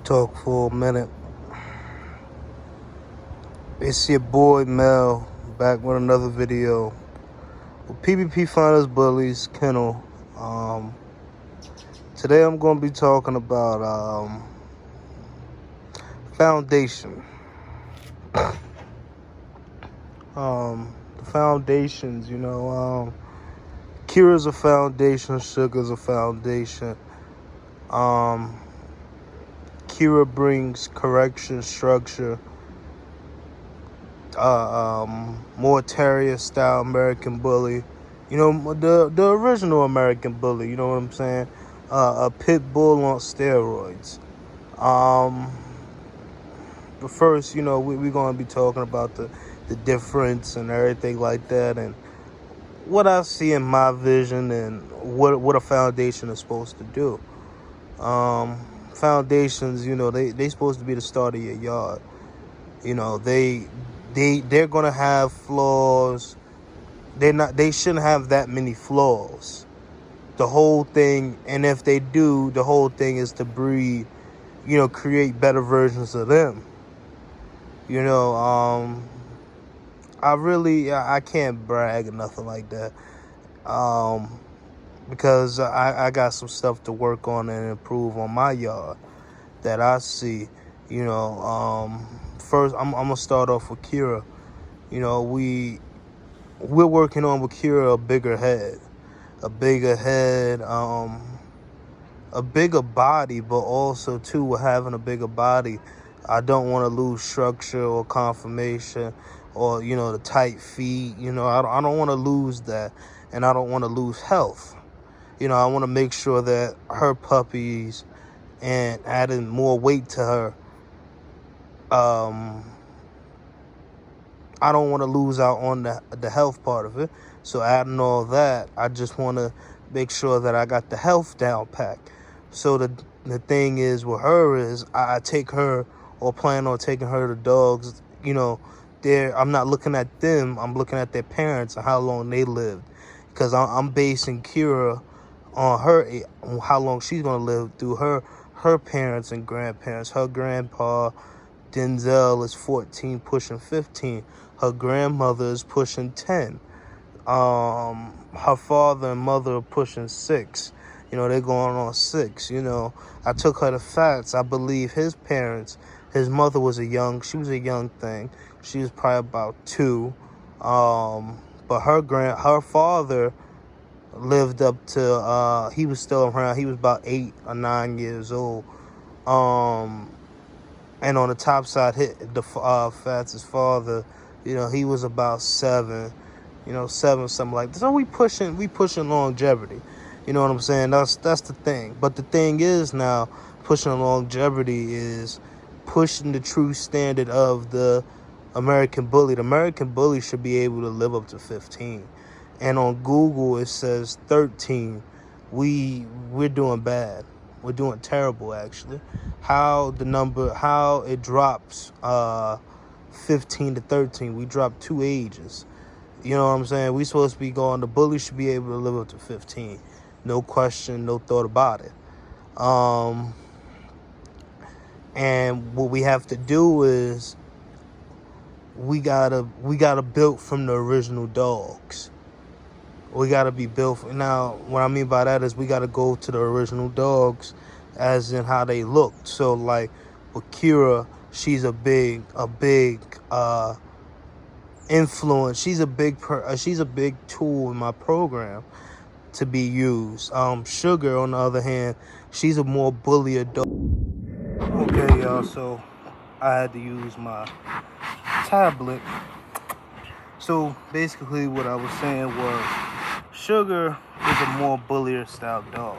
talk for a minute. It's your boy Mel back with another video with PvP Finders Bullies Kennel. Today I'm going to be talking about foundation. The foundations, Kira's a foundation, Sugar's a foundation. Kira brings correction, structure, more terrier style American Bully, the original American Bully, you know what I'm saying? A pit bull on steroids. But first, we're gonna be talking about the difference and everything like that, and what I see in my vision and what a foundation is supposed to do. Foundations, they supposed to be the start of your yard. They're gonna have flaws. They shouldn't have that many flaws. The whole thing, and if they do, the whole thing is to breed, create better versions of them. I can't brag or nothing like that. Because I got some stuff to work on and improve on my yard that I see. First I'm gonna start off with Kira. We're working on with Kira a bigger head, a bigger body, but also too, with having a bigger body, I don't want to lose structure or conformation or the tight feet. I don't want to lose that, and I don't want to lose health. I want to make sure that her puppies and adding more weight to her, I don't want to lose out on the health part of it. So adding all that, I just want to make sure that I got the health down pat. So the thing is with her is I take her, or plan on taking her to dogs. I'm not looking at them. I'm looking at their parents and how long they lived, because I'm basing Kira on how long she's gonna live through her parents and grandparents. Her grandpa Denzel is 14, pushing 15. Her grandmother is pushing 10. Her father and mother are pushing 6. They're going on 6. I took her to Fats. I believe his mother was she was a young thing. She was probably about 2. But her father lived up to, he was still around. He was about 8 or 9 years old. And on the top side, Fats' father, he was about 7, 7, something like that. So we pushing longevity. You know what I'm saying? That's the thing. But the thing is now, pushing longevity is pushing the true standard of the American Bully. The American Bully should be able to live up to 15. And on Google, it says 13. We're doing bad. We're doing terrible, actually. How it drops 15 to 13. We dropped 2 ages. You know what I'm saying? We supposed to be going, the bully should be able to live up to 15. No question, no thought about it. And what we have to do is we gotta build from the original dogs. We gotta be built. Now, what I mean by that is we gotta go to the original dogs, as in how they looked. So, like with Kira, she's a big influence. She's a big tool in my program to be used. Sugar, on the other hand, she's a more bullier dog. Okay, y'all. So I had to use my tablet. So basically, what I was saying was, Sugar is a more bullier style dog.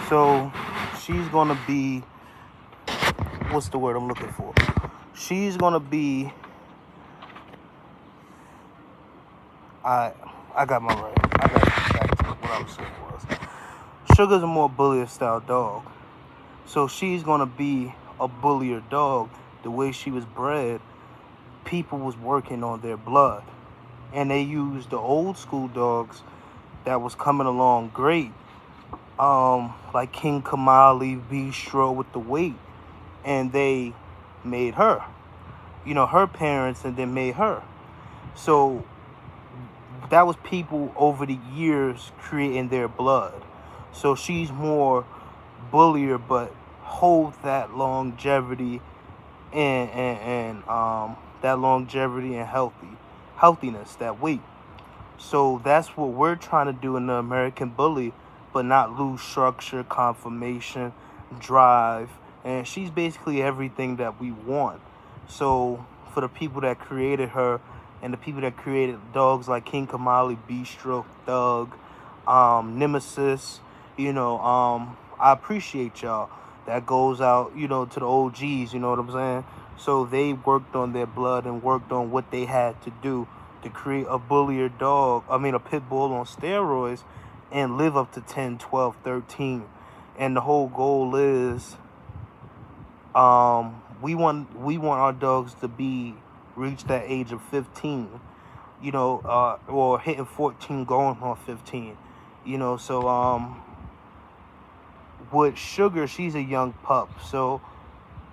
So she's gonna be, what's the word I'm looking for? She's gonna be, I got my right. I got exactly what I was saying was, Sugar's a more bullier style dog. So she's gonna be a bullier dog. The way she was bred, people was working on their blood, and they used the old school dogs that was coming along great, like King Kamali, Bistro, with the weight. and they made her. Her parents, and then made her. So that was people over the years creating their blood. So she's more bullier, but hold that longevity and that longevity and healthiness, that weight. So that's what we're trying to do in the American Bully, but not lose structure, conformation, drive, and she's basically everything that we want. So for the people that created her, and the people that created dogs like King Kamali, Bistro, Thug, Nemesis, I appreciate y'all. That goes out, to the OGs, you know what I'm saying? So they worked on their blood and worked on what they had to do to create a a pit bull on steroids and live up to 10, 12, 13. And the whole goal is we want our dogs to reach that age of 15, or hitting 14 going on 15. So with Sugar, she's a young pup, so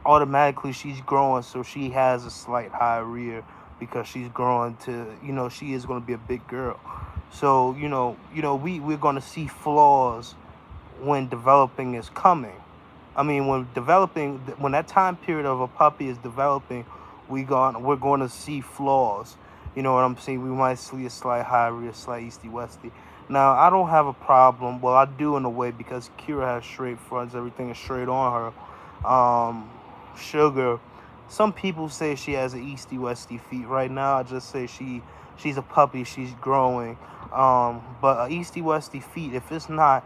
automatically she's growing, so she has a slight high rear because she's growing to, she is going to be a big girl. So we're going to see flaws when developing is coming. I mean, when that time period of a puppy is developing, we're going to see flaws. You know what I'm saying? We might see a slight high rear, slight easty westy. Now, I don't have a problem. Well, I do in a way, because Kira has straight fronts. Everything is straight on her. Sugar, some people say she has an easty westy feet. Right now, I just say she's a puppy. She's growing. But easty westy feet, if it's not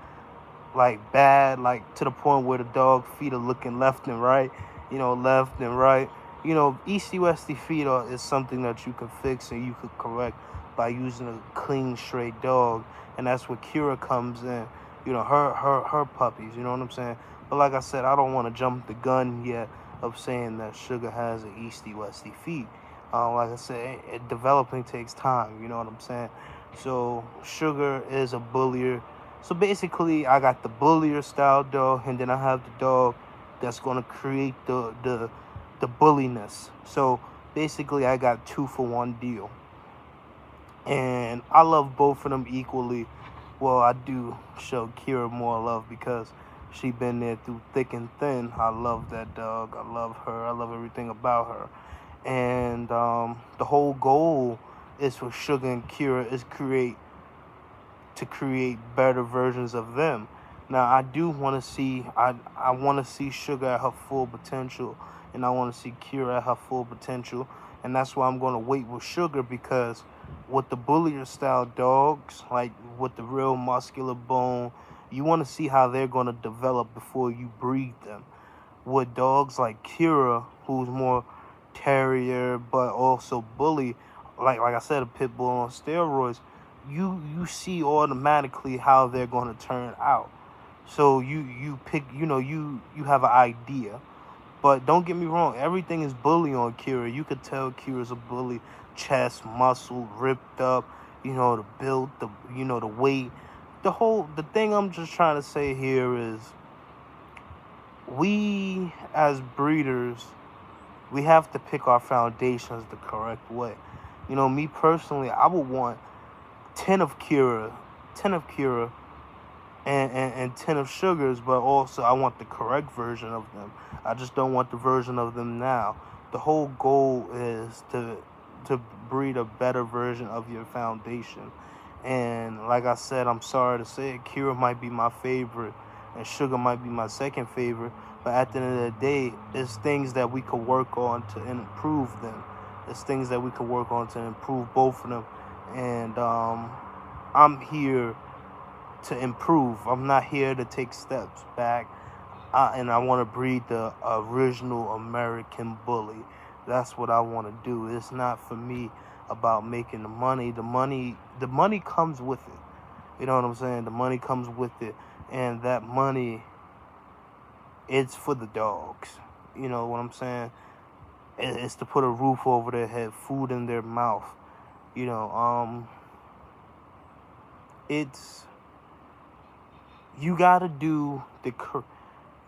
like bad, like to the point where the dog feet are looking left and right, left and right, easty westy feet is something that you can fix and you could correct by using a clean straight dog. And that's where Kira comes in, her puppies, you know what I'm saying? But like I said, I don't want to jump the gun yet of saying that Sugar has an easty westy feet. Like I said, developing takes time, you know what I'm saying? So Sugar is a bullier. So basically, I got the bullier style dog, and then I have the dog that's going to create the bulliness. So basically, I got 2-for-1 deal. And I love both of them equally. Well, I do show Kira more love because she been there through thick and thin. I love that dog. I love her. I love everything about her. And the whole goal is for Sugar and Kira is to create better versions of them. Now, I do want to see, I want to see Sugar at her full potential, and I want to see Kira at her full potential, and that's why I'm going to wait with Sugar, because with the bullier style dogs, like with the real muscular bone, you want to see how they're going to develop before you breed them. With dogs like Kira, who's more terrier but also bully, like I said, a pit bull on steroids, you see automatically how they're going to turn out. So you pick, you have an idea. But don't get me wrong, everything is bully on Kira. You could tell Kira's a bully. Chest, muscle, ripped up, the build, the weight. The thing I'm just trying to say here is, we as breeders, we have to pick our foundations the correct way. Me personally, I would want 10 of Kira, and 10 of Sugars, but also I want the correct version of them. I just don't want the version of them now. The whole goal is to breed a better version of your foundation. And like I said, I'm sorry to say it, Kira might be my favorite and Sugar might be my second favorite, but at the end of the day, it's things that we could work on to improve them. It's things that we could work on to improve both of them. And I'm here to improve. I'm not here to take steps back. And I want to breed the original American bully. That's what I want to do. It's not for me about making the money. The money comes with it. You know what I'm saying? The money comes with it. And that money, it's for the dogs. You know what I'm saying? It's to put a roof over their head, food in their mouth. It's, you gotta do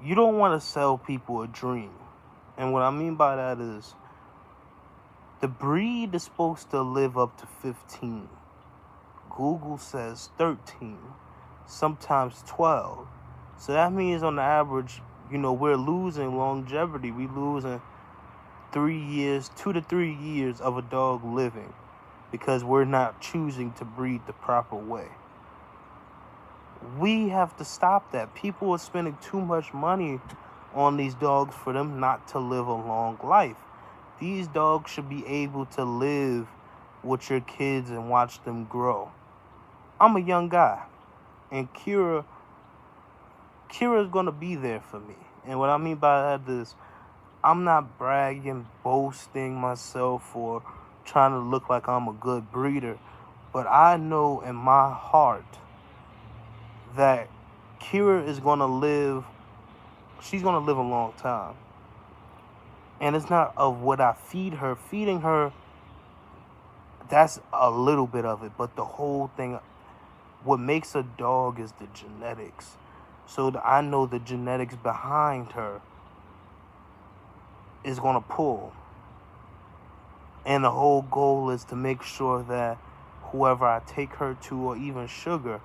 you don't want to sell people a dream. And what I mean by that is the breed is supposed to live up to 15. Google says 13, sometimes 12. So that means on the average, we're losing longevity. We losing 3 years, 2 to 3 years of a dog living because we're not choosing to breed the proper way. We have to stop that. People are spending too much money on these dogs for them not to live a long life. These dogs should be able to live with your kids and watch them grow. I'm a young guy, and Kira's gonna be there for me. And what I mean by that is, I'm not bragging, boasting myself, or trying to look like I'm a good breeder, but I know in my heart that Kira is gonna live. She's gonna live a long time. And it's not of what I feed her. Feeding her, that's a little bit of it. But the whole thing, what makes a dog is the genetics. So I know the genetics behind her is going to pull. And the whole goal is to make sure that whoever I take her to, or even Sugar,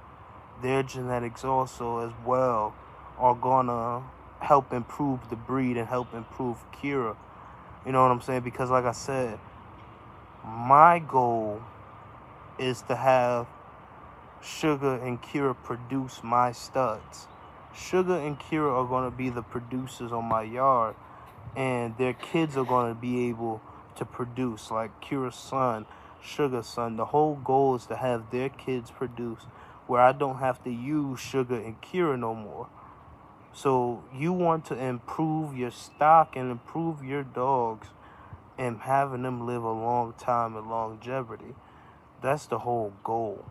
their genetics also as well are going to help improve the breed and help improve Kira. You know what I'm saying? Because like I said, my goal is to have Sugar and Kira produce my studs. Sugar and Kira are going to be the producers on my yard, and their kids are going to be able to produce, like Kira's son, Sugar's son. The whole goal is to have their kids produce where I don't have to use Sugar and Kira no more. So you want to improve your stock and improve your dogs and having them live a long time and longevity. That's the whole goal.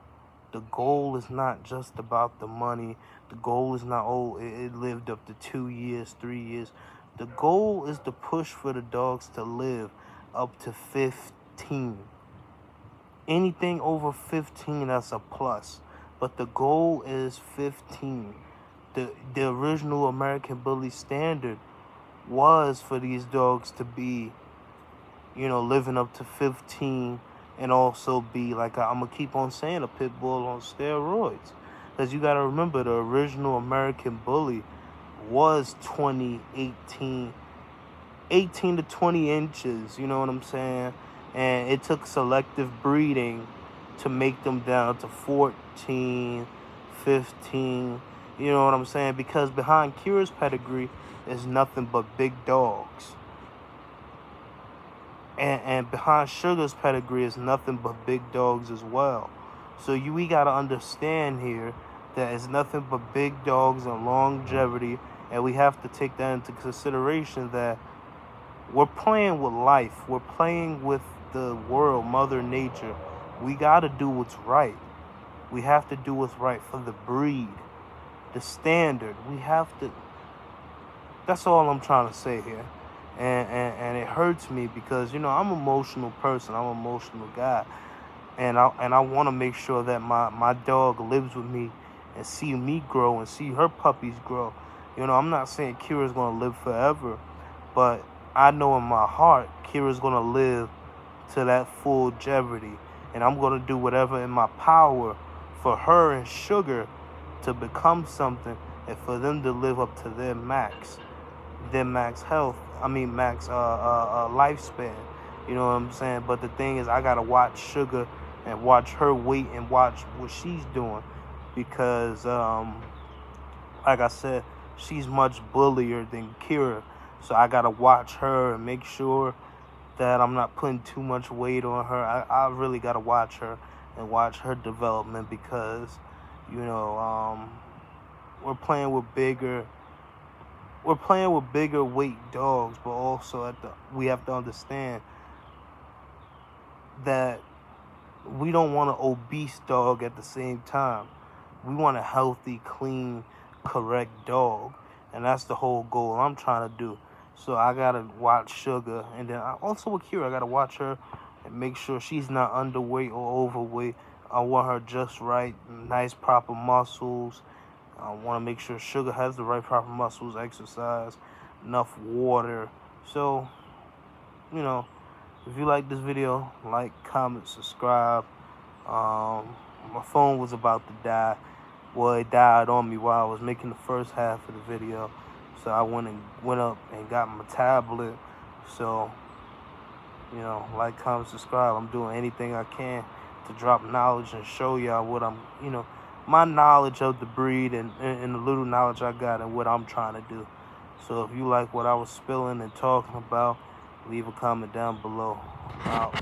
The goal is not just about the money. The goal is not, it lived up to 2 years, 3 years. The goal is to push for the dogs to live up to 15. Anything over 15, that's a plus. But the goal is 15. The original American Bully standard was for these dogs to be, living up to 15, and also be, like I'm going to keep on saying, a pit bull on steroids. Because you got to remember, the original American Bully was 18 to 20 inches, you know what I'm saying? And it took selective breeding to make them down to 14, 15, you know what I'm saying? Because behind Kira's pedigree is nothing but big dogs. And behind Sugar's pedigree is nothing but big dogs as well. So we got to understand here that it's nothing but big dogs and longevity. And we have to take that into consideration, that we're playing with life. We're playing with the world, Mother Nature. We got to do what's right. We have to do what's right for the breed, the standard. We have to. That's all I'm trying to say here. And it hurts me because, I'm an emotional person. I'm an emotional guy. And I want to make sure that my dog lives with me and see me grow and see her puppies grow. I'm not saying Kira's going to live forever, but I know in my heart Kira's going to live to that full longevity. And I'm going to do whatever in my power for her and Sugar to become something, and for them to live up to their max health. Max lifespan. You know what I'm saying? But the thing is, I got to watch Sugar and watch her weight and watch what she's doing. Because, like I said, she's much bullier than Kira. So I got to watch her and make sure that I'm not putting too much weight on her. I really got to watch her and watch her development, because, we're playing with bigger weight dogs, but also we have to understand that we don't want an obese dog at the same time. We want a healthy, clean, correct dog, and that's the whole goal I'm trying to do. So I gotta watch Sugar, and then also with Kira, I gotta watch her and make sure she's not underweight or overweight. I want her just right, nice, proper muscles. I want to make sure Sugar has the right proper muscles, exercise, enough water, So, you know, if you like this video, like, comment, subscribe. My phone was about to die. Well, it died on me while I was making the first half of the video. So I went up and got my tablet. So, like, comment, subscribe. I'm doing anything I can to drop knowledge and show y'all what I'm, my knowledge of the breed and the little knowledge I got and what I'm trying to do. So if you like what I was spilling and talking about, leave a comment down below. I'm out.